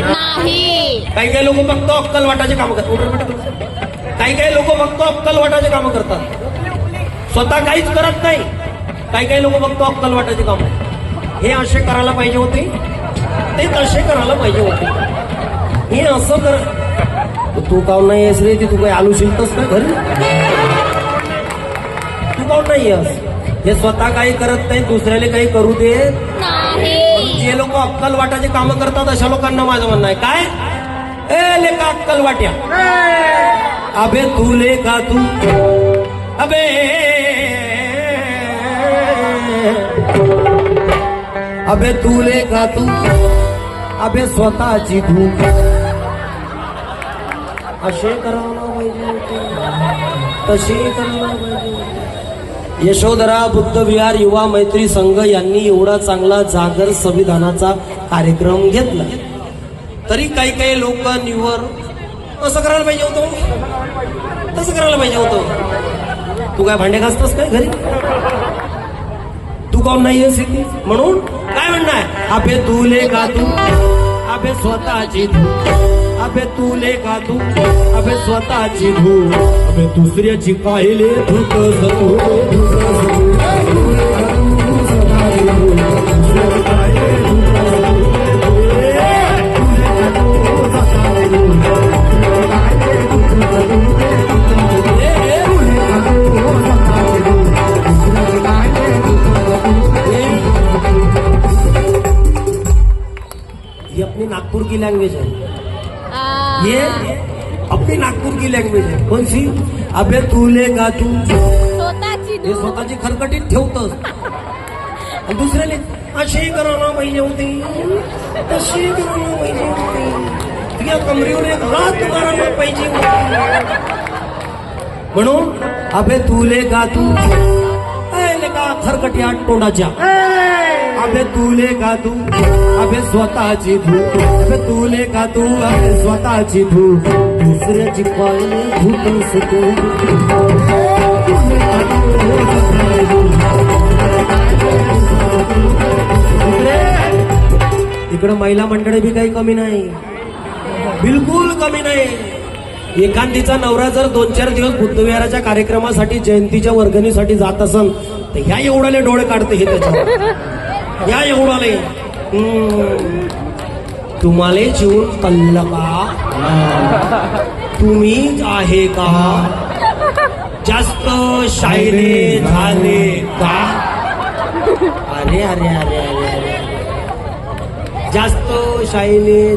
नाही. काही काही लोक फक्त अक्कल वाटाचे काम करतात. काही काही लोक फक्त अक्कल वाटाचे काम करतात, स्वतः काहीच करत नाही. काही काही लोक फक्त अक्कल वाटाचे काम. हे असे करायला पाहिजे होते, ते तसे करायला पाहिजे होते. हे असं कर. तू काऊन नाही येस रे? तू काही आलू शिलतस का घरी? तू काऊन नाही येस? हे स्वतः काही करत नाही, दुसऱ्याला काही करू दे नाही. जे लोक अक्कल वाटाचे काम करतात अशा लोकांना माझं म्हणणं आहे काय, ए लेका अक्कल वाट्या, अबे तू लेका तू, अबे अबे तू लेका तू, अबे स्वतःची तू. असे करायला पाहिजे होते, तसे करायला पाहिजे होते. यशोधरा बुद्ध विहार युवा मैत्री संघ यांनी एवढा चांगला जागर संविधानाचा कार्यक्रम घेतला, तरी काही काही लोक निवर असं करायला पाहिजे होतं, तसं करायला पाहिजे होतं. तू काय भांडे घासतोस काय घरी? तू काऊन नाही येस इथे? म्हणून काय म्हणणं आहे, अबे तू लेका तू, अबे स्वतःची तू, अबे तू लेका तू, अबे स्वतःची धू, अबे दुसऱ्याची पाहिले धुत जाऊ. ये अपनी नागपुर की लैंग्वेज है, ये अपनी नागपुर की लैंग्वेज है. कौन सी? अबे तू लेका तू, स्वतःची हे स्वतःची खरकटीत ठेवतोस. दुसऱ्याने असे करायला पाहिजे होते, तसे करायला पाहिजे होते, तुझ्या कमरेवर एक हात मारायला पाहिजे होते. म्हणून अबे तू लेका तू, लेका खरकट्या तोंडाच्या, अबे तू लेका तू, अबे स्वतःची धू, अबे तू लेका तू, अबे स्वतःची धू, दुसऱ्याची पायले धुतस तू. इकडं महिला मंडळी बी काही कमी नाही, बिलकुल कमी नाही. एखादीचा नवरा जर 2-4 दिवस बुद्धविहाराच्या कार्यक्रमासाठी जयंतीच्या वर्गणीसाठी जात असेल तर ह्या एवढाले डोळे काढते हे त्याच्यावर, या एवढाले. तुम्हाला जीवन कळलं का? तुम्हीच आहे का? जास्त शायरे झाले का? अरे अरे अरे अरे अरे, जास्त शायरे